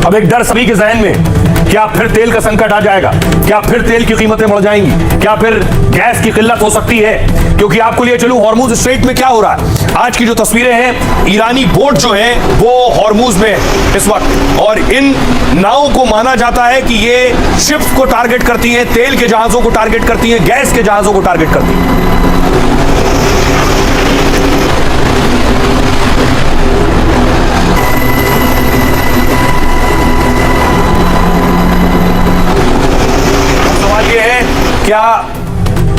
अब एक डर सभी के जहन में, क्या फिर तेल का संकट आ जाएगा? क्या फिर तेल की कीमतें बढ़ जाएंगी? क्या फिर गैस की किल्लत हो सकती है? क्योंकि आपको लिए चलूं हॉर्मुज स्ट्रेट में क्या हो रहा है। आज की जो तस्वीरें हैं, ईरानी बोट जो है वो हॉर्मुज में इस वक्त, और इन नावों को माना जाता है कि ये शिप्स को टारगेट करती हैं, तेल के जहाजों को टारगेट करती हैं, गैस के जहाजों को टारगेट करती हैं। क्या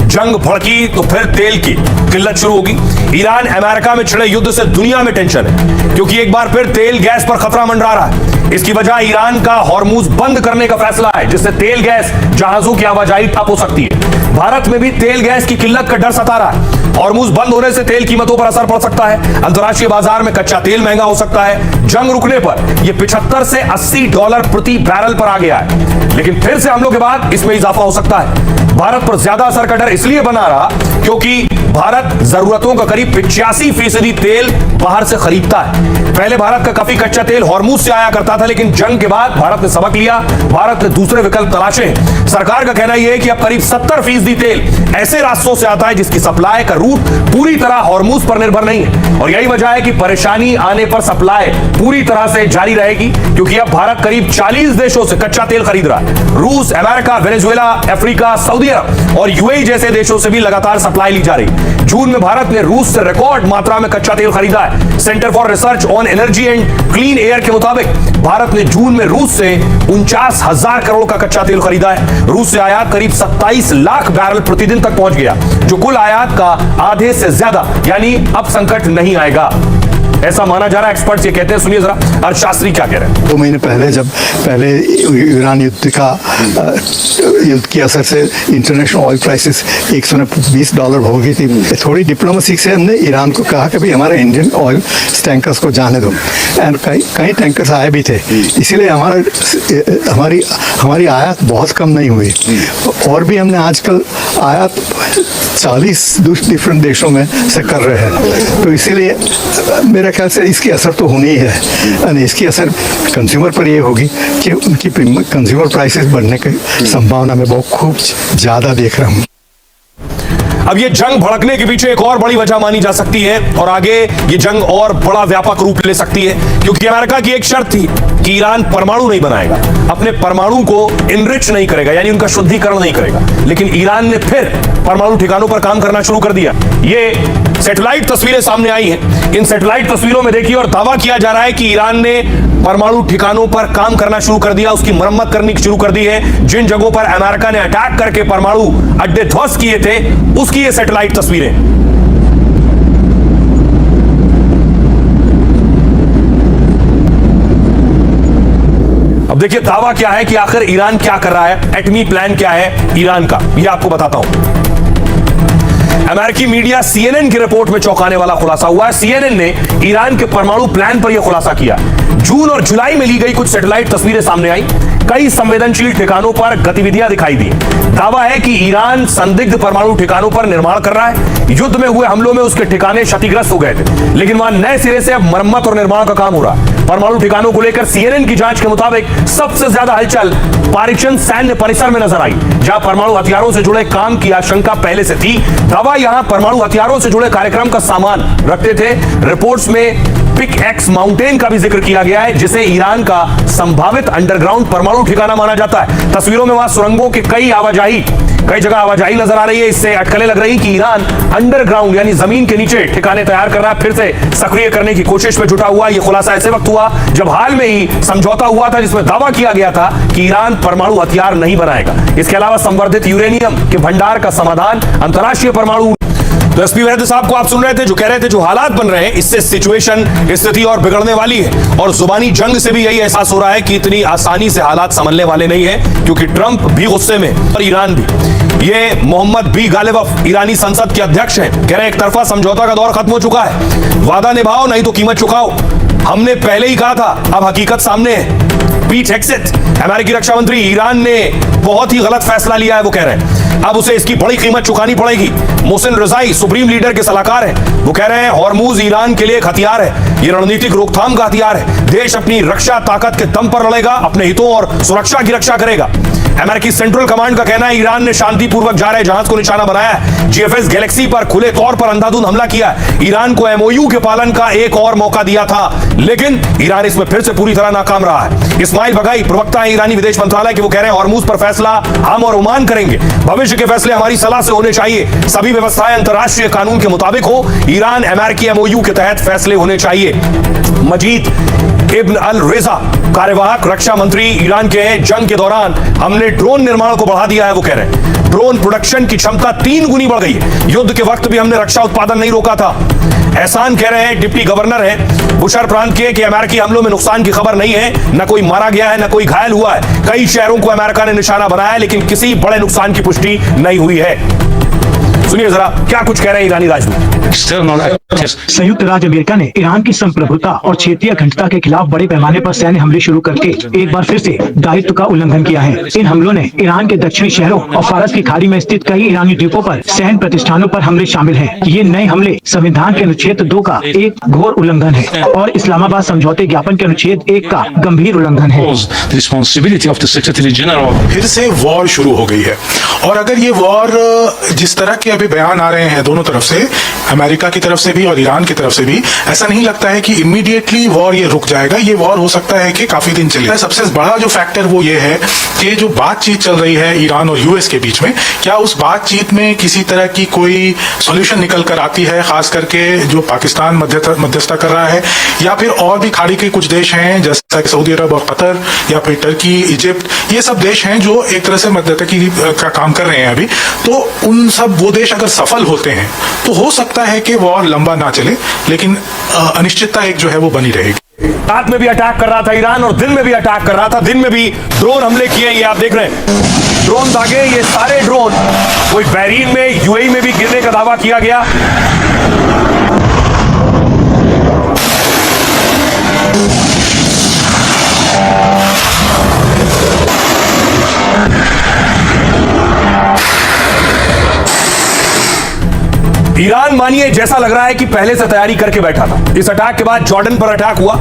जंग भड़की तो फिर तेल की किल्लत शुरू होगी? ईरान अमेरिका में छिड़े युद्ध से दुनिया में टेंशन है, क्योंकि एक बार फिर तेल गैस पर खतरा मंडरा रहा है। इसकी वजह ईरान का हॉर्मुज बंद करने का फैसला है, जिससे तेल गैस जहाजों की आवाजाही ठप हो सकती है। भारत में भी तेल गैस की किल्लत का डर सता रहा है। हॉर्मुज बंद होने से तेल कीमतों पर असर पड़ सकता है। अंतर्राष्ट्रीय बाजार में कच्चा तेल महंगा हो सकता है। जंग रुकने पर यह 75 से $80 प्रति बैरल पर आ गया है, लेकिन फिर से हमलों के बाद इसमें इजाफा हो सकता है। भारत पर ज्यादा असर का डर इसलिए बना रहा क्योंकि भारत जरूरतों का करीब 85% तेल बाहर से खरीदता है। पहले भारत का काफी कच्चा तेल हॉर्मुज से आया करता था, लेकिन जंग के बाद भारत ने सबक लिया, भारत ने दूसरे विकल्प तलाशे। सरकार का कहना यह है कि अब करीब 70% तेल ऐसे रास्तों से आता है जिसकी सप्लाई का रूट पूरी तरह हॉर्मुज पर निर्भर नहीं है, और यही वजह है कि परेशानी आने पर सप्लाई पूरी तरह से जारी रहेगी, क्योंकि अब भारत करीब 40 देशों से कच्चा तेल खरीद रहा है। रूस, अमेरिका, वेनेजुएला, अफ्रीका, सऊदी अरब और यूएई जैसे देशों से भी लगातार सप्लाई ली जा रही। जून में भारत ने रूस से रिकॉर्ड मात्रा में कच्चा तेल खरीदा है। Centre for research on energy and clean air के मुताबिक भारत ने जून में रूस से 49,000 करोड़ का कच्चा तेल खरीदा है। रूस से आयात करीब 27 लाख बैरल प्रतिदिन तक पहुंच गया, जो कुल आयात का आधे से ज्यादा, यानी अब संकट नहीं आएगा, ऐसा माना जा रहा है। एक्सपर्ट्स ये कहते हैं, सुनिए जरा अर्थशास्त्री क्या कह रहे हैं। 2 महीने पहले जब ईरान युद्ध के असर से इंटरनेशनल ऑयल प्राइसेस $120 हो गई थी, थोड़ी डिप्लोमेसी से हमने ईरान को कहा कि भाई हमारे इंडियन ऑयल टैंकर्स को जाने दो, एंड कई टैंकर्स आए भी थे, इसीलिए हमारी आयात बहुत कम नहीं हुई। और भी हमने आजकल आयात 40 डिफरेंट देशों में से कर रहे हैं, तो इसीलिए मेरे ख्याल से इसकी असर तो होनी ही है, और इसकी असर कंज्यूमर पर ये होगी कि उनकी कंज्यूमर प्राइसेस बढ़ने की संभावना मैं बहुत खूब ज़्यादा देख रहा हूँ। अब ये जंग भड़कने के पीछे एक और बड़ी वजह मानी जा सकती है, और आगे ये जंग और बड़ा व्यापक रूप ले सकती है, क्योंकि अमेरिका की एक शर्त थी कि ईरान परमाणु नहीं बनाएगा, अपने परमाणु को इनरिच नहीं करेगा, यानी उनका शुद्धिकरण नहीं करेगा। लेकिन ईरान ने फिर परमाणु ठिकानों पर काम करना शुरू कर दिया। ये सैटेलाइट तस्वीरें सामने आई हैं। इन सैटेलाइट तस्वीरों में देखिए, और दावा किया जा रहा है कि ईरान ने परमाणु ठिकानों पर काम करना शुरू कर दिया, उसकी मरम्मत करनी शुरू कर दी है। जिन जगहों पर अमेरिका ने अटैक करके परमाणु अड्डे ध्वस्त किए थे, उसकी ये सैटेलाइट तस्वीरें। अब देखिए दावा क्या है कि आखिर ईरान क्या कर रहा है, एटमी प्लान क्या है ईरान का, यह आपको बताता हूं। अमेरिकी मीडिया CNN की रिपोर्ट में चौंकाने वाला खुलासा हुआ है। CNN ने ईरान के परमाणु प्लान पर यह खुलासा किया। जून और जुलाई में ली गई कुछ सैटेलाइट तस्वीरें सामने आई, कई संवेदनशील ठिकानों पर गतिविधियां दिखाई दी। दावा है कि ईरान संदिग्ध परमाणु ठिकानों पर निर्माण कर रहा है। युद्ध में हुए हमलों में उसके ठिकाने क्षतिग्रस्त हो गए थे, लेकिन वहां नए सिरे से अब मरम्मत और निर्माण का काम हो रहा है। परमाणु ठिकानों को लेकर CNN की जांच के मुताबिक सबसे ज्यादा हलचल पारिचन सैन्य परिसर में नजर आई, जहां परमाणु हथियारों से जुड़े काम की आशंका पहले से थी। दावा यहां परमाणु हथियारों से जुड़े कार्यक्रम का सामान रखते थे। रिपोर्ट्स में पिक एक्स माउंटेन का भी जिक्र किया गया है, जिसे ईरान का संभावित अंडरग्राउंड परमाणु ठिकाना माना जाता है। तस्वीरों में वहां सुरंगों की कई जगह आवाजाही नजर आ रही है। इससे अटकलें लग रही कि ईरान अंडरग्राउंड यानी जमीन के नीचे ठिकाने तैयार कर रहा है, फिर से सक्रिय करने की कोशिश में जुटा हुआ। यह खुलासा ऐसे वक्त हुआ जब हाल में ही समझौता हुआ था, जिसमें दावा किया गया था कि ईरान परमाणु हथियार नहीं बनाएगा। इसके अलावा संवर्धित यूरेनियम के भंडार का समाधान, अंतर्राष्ट्रीय परमाणु। तो एसपी वैद्य साहब को आप सुन रहे थे, जो कह रहे थे जो हालात बन रहे हैं, इससे सिचुएशन स्थिति और बिगड़ने वाली है, और जुबानी जंग से भी यही एहसास हो रहा है कि इतनी आसानी से हालात संभलने वाले नहीं है, क्योंकि ट्रंप भी गुस्से में और ईरान भी। ये मोहम्मद बी गालिबफ ईरानी संसद के अध्यक्ष हैं, कह रहे हैं एक तरफा समझौता का दौर खत्म हो चुका है, वादा निभाओ नहीं तो कीमत चुकाओ। हमने पहले ही कहा था, अब हकीकत सामने है। पीट हेग्सेथ, अमेरिकी रक्षा मंत्री, ईरान ने बहुत ही गलत फैसला लिया है, वो कह रहे हैं। अब उसे इसकी बड़ी कीमत चुकानी पड़ेगी। मोहसिन रजाई सुप्रीम लीडर के सलाहकार हैं, वो कह रहे हैं हॉर्मूज ईरान के लिए एक हथियार है, ये रणनीतिक रोकथाम का हथियार है। देश अपनी रक्षा ताकत के दम पर लड़ेगा, अपने हितों और सुरक्षा की रक्षा करेगा। अमेरिकी सेंट्रल कमांड का कहना है ईरान ने शांतिपूर्वक जा रहे जहाज को निशाना बनाया है, जीएफएस गैलेक्सी पर खुले तौर पर अंधाधुंध हमला किया है। ईरान को एमओयू के पालन का एक और मौका दिया था, लेकिन ईरान इसमें फिर से पूरी तरह नाकाम रहा है। इस्माइल बगाई प्रवक्ता है ईरानी विदेश मंत्रालय के, वो कह रहे हैं हॉर्मूज पर फैसला हम और ओमान करेंगे, भविष्य के फैसले हमारी सलाह से होने चाहिए, सभी व्यवस्थाएं अंतर्राष्ट्रीय कानून के मुताबिक हो, ईरान अमेरिकी एमओयू के तहत फैसले होने चाहिए। मजीद इब्न अल रेजा कार्यवाहक रक्षा मंत्री ईरान के हैं, जंग के दौरान हमने ड्रोन निर्माण को बढ़ा दिया है, वो कह रहे हैं ड्रोन प्रोडक्शन की क्षमता 3 गुनी बढ़ गई है, युद्ध के वक्त भी हमने रक्षा उत्पादन नहीं रोका था। एहसान कह रहे हैं, डिप्टी गवर्नर हैं बुशर प्रांत के, कि अमेरिकी हमलों में नुकसान की खबर नहीं है, न कोई मारा गया है न कोई घायल हुआ है। कई शहरों को अमेरिका ने निशाना बनाया है, लेकिन किसी बड़े नुकसान की पुष्टि नहीं हुई है। सुनिए जरा क्या कुछ कह रहे हैं ईरानी राजदूत। संयुक्त राज्य अमेरिका ने ईरान की संप्रभुता और क्षेत्रीय अखंडता के खिलाफ बड़े पैमाने पर सैन्य हमले शुरू करके एक बार फिर से दायित्व का उल्लंघन किया है। इन हमलों ने ईरान के दक्षिणी शहरों और फारस की खाड़ी में स्थित कई ईरानी द्वीपों पर सैन्य प्रतिष्ठानों पर हमले शामिल हैं। ये नए हमले संविधान के अनुच्छेद 2 का एक घोर उल्लंघन है और इस्लामाबाद समझौते ज्ञापन के अनुच्छेद 1 का गंभीर उल्लंघन है। फिर से वॉर शुरू हो गई है, और अगर ये वॉर जिस तरह के अभी बयान आ रहे हैं दोनों तरफ से, अमेरिका की तरफ से भी और ईरान की तरफ से भी, ऐसा नहीं लगता है कि इमीडिएटली वॉर ये रुक जाएगा। ये वॉर हो सकता है कि काफी दिन चले। सबसे बड़ा जो फैक्टर वो ये है कि जो बातचीत चल रही है ईरान और यूएस के बीच में, क्या उस बातचीत में किसी तरह की कोई सॉल्यूशन निकल कर आती है, खास करके जो पाकिस्तान मध्यस्थता कर रहा है, या फिर और भी खाड़ी के कुछ देश हैं जैसा कि सऊदी अरब और कतर या फिर टर्की, इजिप्ट, ये सब देश हैं जो एक तरह से मध्यस्थता का काम कर रहे हैं अभी। तो उन सब वो देश अगर सफल होते हैं तो हो सकता है कि वॉर लंबा ना चले, लेकिन अनिश्चितता एक जो है वो बनी रहेगी। रात में भी अटैक कर रहा था ईरान और दिन में भी अटैक कर रहा था। दिन में भी ड्रोन हमले किए, ये आप देख रहे हैं ड्रोन दागे, ये सारे ड्रोन कोई बहरीन में, यूएई में भी गिरने का दावा किया गया। ईरान मानिए जैसा लग रहा है कि पहले से तैयारी करके बैठा था। इस अटैक के बाद जॉर्डन पर अटैक हुआ,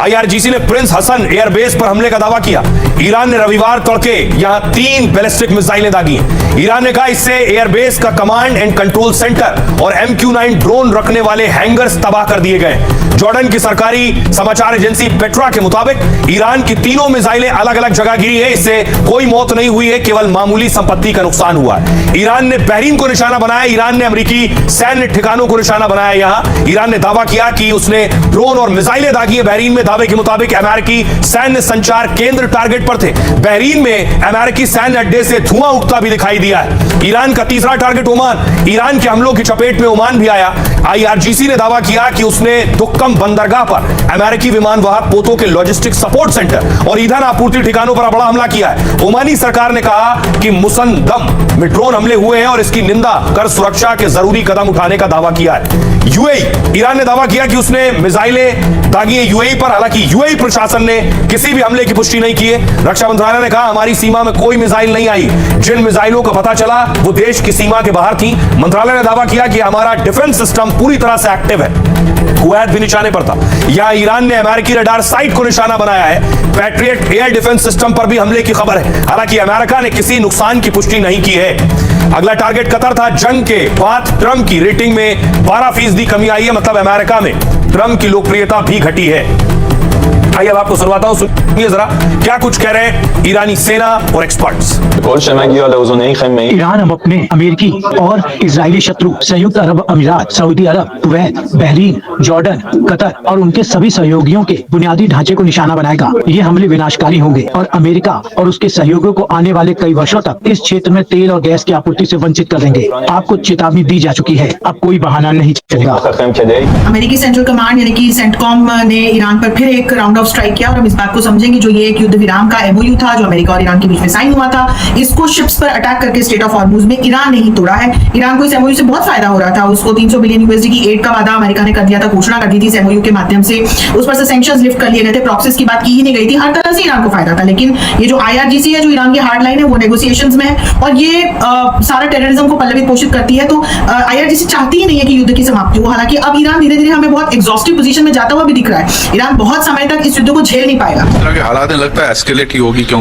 आईआरजीसी ने प्रिंस हसन एयरबेस पर हमले का दावा किया। ईरान ने रविवार तड़के यहां 3 बैलिस्टिक मिसाइलें दागी। ईरान ने कहा इससे एयरबेस का कमांड एंड कंट्रोल सेंटर और MQ-9 ड्रोन रखने वाले हैंगर्स तबाह कर दिए गए। जॉर्डन की सरकारी समाचार एजेंसी पेट्रा के मुताबिक ईरान की तीनों मिसाइलें अलग अलग जगह गिरी है, इससे कोई मौत नहीं हुई है, केवल मामूली संपत्ति का नुकसान हुआ है। ईरान ने बहरीन को निशाना बनाया, ईरान ने अमेरिकी सैन्य ठिकानों को निशाना बनाया। यहां ईरान ने दावा किया कि उसने ड्रोन और मिसाइलें दागी है। बहरीन में दावे के मुताबिक अमेरिकी सैन्य संचार केंद्र टारगेट पर थे। बहरीन में अमेरिकी सैन्य अड्डे से धुआं उठता भी दिखाई दिया है। ईरान का तीसरा टारगेट ओमान, ईरान के हमलों की चपेट में ओमान भी आया। आईआरजीसी ने दावा किया कि उसने दुक्कम बंदरगाह पर अमेरिकी विमान वाहक पोतों के लॉजिस्टिक सपोर्ट सेंटर और ईंधन आपूर्ति ठिकानों पर बड़ा हमला किया है। ओमानी सरकार ने कहा कि मुसंदम में ड्रोन हमले हुए हैं और इसकी निंदा कर सुरक्षा के जरूरी कदम उठाने का दावा किया है। यूएई, ईरान ने दावा किया कि उसने मिसाइलें दागी है यूएई पर, हालांकि यूएई प्रशासन ने किसी भी हमले की पुष्टि नहीं की है। रक्षा मंत्रालय ने कहा हमारी सीमा में कोई मिसाइल नहीं आई, जिन मिसाइलों का पता चला वो देश की सीमा के बाहर थी। मंत्रालय ने दावा किया कि हमारा डिफेंस सिस्टम पूरी तरह से एक्टिव है, कुवैत भी निशाने पर था। यहां ईरान ने अमेरिकी रडार साइट को निशाना बनाया है। पैट्रियट एयर डिफेंस सिस्टम पर भी हमले की खबर है, हालांकि अमेरिका ने किसी नुकसान की पुष्टि नहीं की है। अगला टारगेट कतर था। जंग के बाद ट्रंप की रेटिंग में 12% कमी आई है, मतलब अमेरिका में ट्रंप की लोकप्रियता भी घटी है। आइए अब आपको सुनवाता हूं, सुनिए जरा क्या कुछ कह रहे हैं ईरानी सेना और एक्सपर्ट्स। ईरान अब अपने अमेरिकी और इजरायली शत्रु संयुक्त अरब अमीरात, सऊदी अरब, कुवैत, बहरीन, जॉर्डन, कतर और उनके सभी सहयोगियों के बुनियादी ढांचे को निशाना बनाएगा। ये हमले विनाशकारी होंगे और अमेरिका और उसके सहयोगियों को आने वाले कई वर्षों तक इस क्षेत्र में तेल और गैस की आपूर्ति से वंचित कर देंगे। आपको चेतावनी दी जा चुकी है, अब कोई बहाना नहीं चलेगा। अमेरिकी सेंट्रल कमांड यानी कि सेंटकॉम ने ईरान पर फिर एक राउंड ऑफ स्ट्राइक किया और हम इस बात को समझेंगे जो ये एक युद्ध विराम का एमओयू था जो अमेरिका और ईरान के बीच में साइन हुआ था, इसको शिप्स पर अटैक करके स्टेट ऑफ हॉर्मुज में ईरान ने ही तोड़ा है। ईरान को इस एमओयू से बहुत फायदा हो रहा था, उसको 300 बिलियन यूएसडी की एड का वादा अमेरिका ने कर दिया था, घोषणा कर दी थी इस एमओयू के माध्यम से, उस पर से सैंक्शंस लिफ्ट कर लिए गए थे, प्रॉक्सीज की बात की ही नहीं गई थी, हर तरह से ईरान को फायदा था। लेकिन ये जो IRGC है जो ईरान की हार्ड लाइन है वो नेगोशिएशंस में है और ये सारा टेररिज्म को पल्लवित पोषित करती है। तो IRGC चाहती ही नहीं है कि युद्ध की समाप्ति हो। हालांकि अब ईरान धीरे धीरे हमें बहुत एग्जॉस्टिव पोजीशन में जाता हुआ भी दिख रहा है। ईरान बहुत समय तक इस युद्ध को झेल नहीं पाएगा। इस तरह के हालात में लगता है एस्केलेट ही होगी, क्योंकि